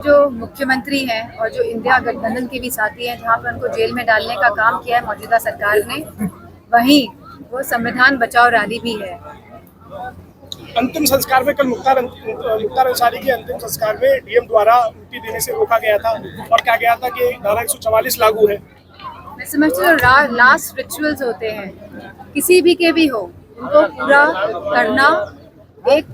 जो मुख्यमंत्री हैं और जो इंडिया गठबंधन के भी साथी हैं, जहां पर उनको जेल में डालने का काम किया है मौजूदा सरकार ने, वहीं वो संविधान बचाओ रैली भी है। अंतिम संस्कार में कल मुख्तार अंसारी के अंतिम संस्कार में डीएम द्वारा उल्टी देने से रोका गया था और कहा गया था कि धारा 144 लागू है। मैं समझती हूँ लास्ट रिचुअल्स होते हैं, किसी भी के भी हो, उनको पूरा करना एक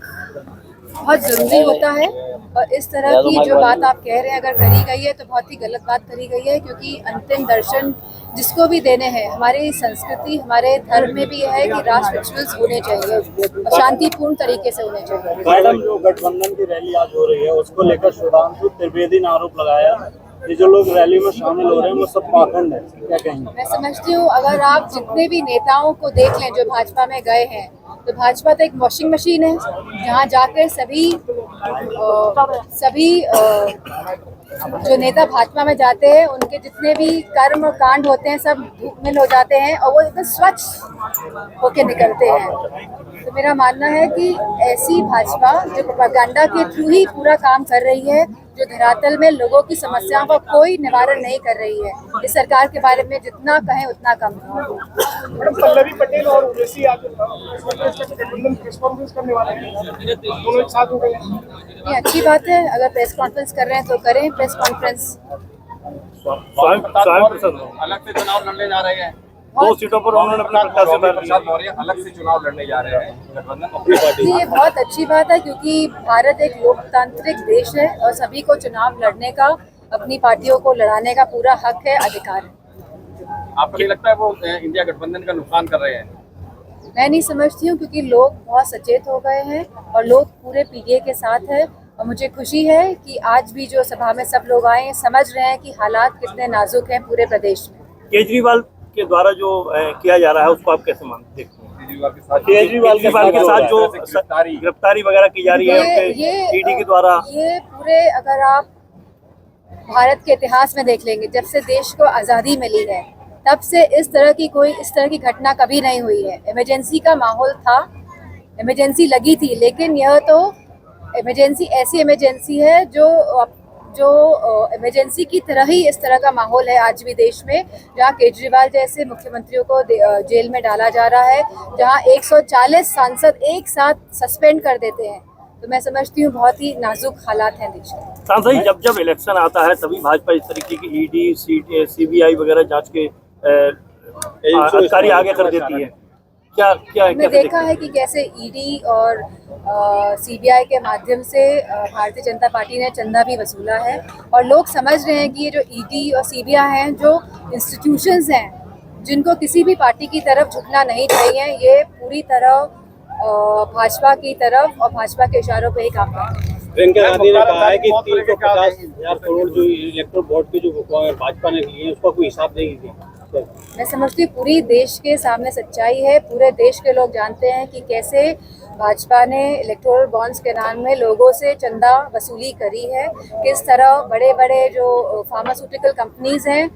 बहुत ज़रूरी होता है। और इस तरह की जो बात आप कह रहे हैं अगर करी गई है तो बहुत ही गलत बात करी गई है, क्योंकि अंतिम दर्शन जिसको भी देने हैं, हमारी संस्कृति हमारे धर्म में भी है कि राष्ट्र रिचुअल्स होने चाहिए और शांतिपूर्ण तरीके से होने चाहिए। मैडम, जो गठबंधन की रैली आज हो रही है उसको लेकर सुधांशु त्रिवेदी ने आरोप लगाया, ये जो लोग रैली में शामिल हो रहे हैं वो सब पाखंड है, क्या कहेंगे? मैं समझती हूँ अगर आप जितने भी नेताओं को देख लें जो भाजपा में गए हैं, तो भाजपा तो एक वॉशिंग मशीन है जहाँ जाकर सभी जो नेता भाजपा में जाते हैं उनके जितने भी कर्म और कांड होते हैं सब धूमिल हो जाते हैं और वो एकदम स्वच्छ होके निकलते हैं। तो मेरा मानना है कि ऐसी भाजपा जो प्रोपेगेंडा के थ्रू ही पूरा काम कर रही है, जो धरातल में लोगों की समस्याओं का कोई निवारण नहीं कर रही है, इस सरकार के बारे में जितना कहें उतना कम है। मैडम, पल्लवी पटेल और ओवैसी आज प्रेस कॉन्फ्रेंस करने वाले हैं, दोनों एक साथ हो गए हैं। ये अच्छी बात है, अगर प्रेस कॉन्फ्रेंस कर रहे हैं तो करें प्रेस कॉन्फ्रेंस। अलग से चुनाव लड़ने जा रहे हैं, 2 सीटों पर उन्होंने अपना प्रसाद मौर्य अलग से चुनाव लड़ने जा रहे हैं गठबंधन अपनी पार्टी। ये बहुत अच्छी बात है, क्योंकि भारत एक लोकतांत्रिक देश है और सभी को चुनाव लड़ने का, अपनी पार्टियों को लड़ाने का पूरा हक है, अधिकार है। आपको नहीं लगता है वो इंडिया गठबंधन का नुकसान कर रहे हैं? मैं नहीं समझती हूँ, क्योंकि लोग बहुत सचेत हो गए हैं और लोग पूरे पीडीए के साथ है। और मुझे खुशी है कि आज भी जो सभा में सब लोग आए हैं, समझ रहे हैं कि हालात कितने नाजुक हैं पूरे प्रदेश में। केजरीवाल के द्वारा जो किया जा रहा है उसको आप कैसे मानते हैं? केजरीवाल के साथ जो गिरफ्तारी वगैरह की जा रही है ईडी के द्वारा, ये पूरे अगर आप भारत के इतिहास में देख लेंगे, जब से देश को आज़ादी मिली है तब से इस तरह की घटना कभी नहीं हुई है। इमरजेंसी का माहौल था, इमरजेंसी लगी थी, लेकिन यह तो इमरजेंसी ऐसी इमरजेंसी है जो इमरजेंसी की तरह ही इस तरह का माहौल है आज भी देश में, जहां केजरीवाल जैसे मुख्यमंत्रियों को जेल में डाला जा रहा है, जहां 140 सांसद एक साथ सस्पेंड कर देते हैं। तो मैं समझती हूँ बहुत ही नाजुक हालात हैं देश में। सांसद, जब इलेक्शन आता है तभी भाजपा इस तरीके की ईडी सीबीआई वगैरह जांच के अधिकारी आगे कर देती है, क्या हमने देखा है कि कैसे ईडी और सीबीआई के माध्यम से भारतीय जनता पार्टी ने चंदा भी वसूला है, और लोग समझ रहे हैं कि ये जो ईडी और सीबीआई हैं, जो इंस्टीट्यूशंस हैं जिनको किसी भी पार्टी की तरफ झुकना नहीं चाहिए, ये पूरी तरह भाजपा की तरफ और भाजपा के इशारों पे ही काम करते हैं। प्रियंका गांधी ने कहा है कि 350,000 करोड़ जो इलेक्टोरल बॉन्ड की जो भाजपा ने लिए उसका कोई हिसाब देगी। मैं समझती हूँ पूरी देश के सामने सच्चाई है, पूरे देश के लोग जानते हैं कि कैसे भाजपा ने इलेक्टोरल बॉन्ड्स के नाम में लोगों से चंदा वसूली करी है, किस तरह बड़े बड़े जो फार्मास्यूटिकल कंपनीज हैं,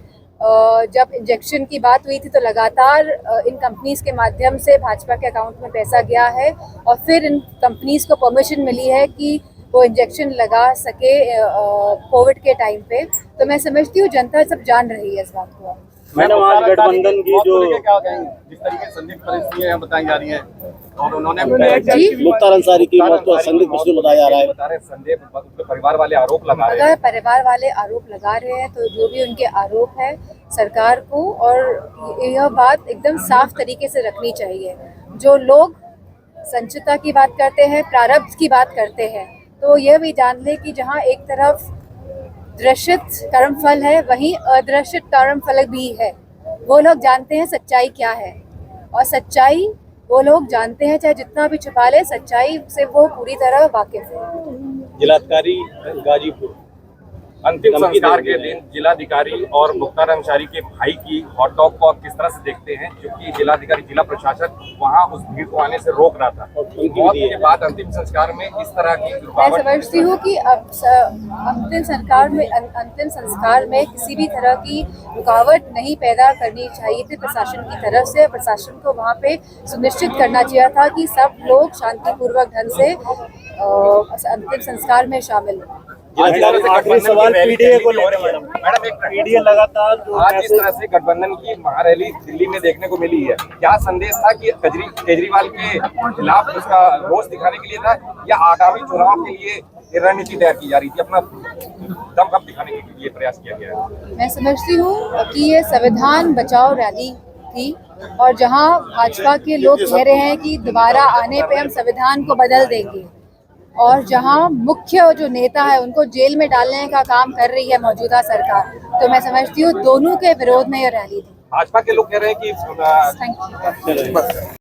जब इंजेक्शन की बात हुई थी तो लगातार इन कंपनीज के माध्यम से भाजपा के अकाउंट में पैसा गया है, और फिर इन कंपनीज को परमिशन मिली है कि वो इंजेक्शन लगा सके कोविड के टाइम पे। तो मैं समझती हूँ जनता सब जान रही है इस बात को। मैडम, आज गठबंधन की जो क्या कहेंगे जिस तरीके से संदिग्ध परिस्थितियां बताई जा रही हैं, और उन्होंने मुख्तार अंसारी की मौत को संदिग्ध बताया जा रहा है, बता रहे संदेह परिवार वाले आरोप लगा रहे हैं। अगर परिवार वाले आरोप लगा रहे हैं तो जो भी उनके आरोप है सरकार को, और यह बात एकदम साफ तरीके से रखनी चाहिए। जो लोग संचिता की बात करते हैं, प्रारब्ध की बात करते हैं, तो यह भी जान ले कि जहाँ एक तरफ दृश्यत कर्मफल है, वहीं अदृश्यत कर्मफल भी है। वो लोग जानते हैं सच्चाई क्या है, और सच्चाई वो लोग जानते हैं, चाहे जितना भी छुपा ले, सच्चाई से वो पूरी तरह वाकिफ है। जिलाधिकारी गाजीपुर अंतिम संस्कार के दिन जिलाधिकारी और मुख्तार अंसारी के भाई की हॉट डॉग को आप किस तरह से देखते हैं, क्योंकि जिलाधिकारी जिला प्रशासन वहां उस भीड़ को आने से रोक रहा था, मौत के बाद अंतिम संस्कार में इस तरह की मैं समझती हूँ कि अब अंतिम संस्कार में किसी भी तरह की रुकावट नहीं पैदा करनी चाहिए थी प्रशासन की तरफ से। प्रशासन को वहाँ पे सुनिश्चित करना चाहिए था कि सब लोग शांतिपूर्वक ढंग से अंतिम संस्कार में शामिल हों। आखिरी सवाल पीडीए को लेकर मैडम, पीडीए लगातार आज इस तरह से गठबंधन की महारैली दिल्ली में देखने को मिली है, क्या संदेश था कि केजरीवाल के खिलाफ उसका रोष दिखाने के लिए था, या आगामी चुनाव के लिए रणनीति तैयार की जा रही थी, अपना दम कब दिखाने के लिए प्रयास किया गया है? मैं समझती हूँ कि ये संविधान बचाओ रैली थी, और जहाँ भाजपा के लोग कह रहे हैं कि दोबारा आने पे हम संविधान को बदल देंगे, और जहाँ मुख्य जो नेता है उनको जेल में डालने का काम कर रही है मौजूदा सरकार, तो मैं समझती हूँ दोनों के विरोध में ये रैली थी। भाजपा के लोग कह रहे हैं कि थैंक यू।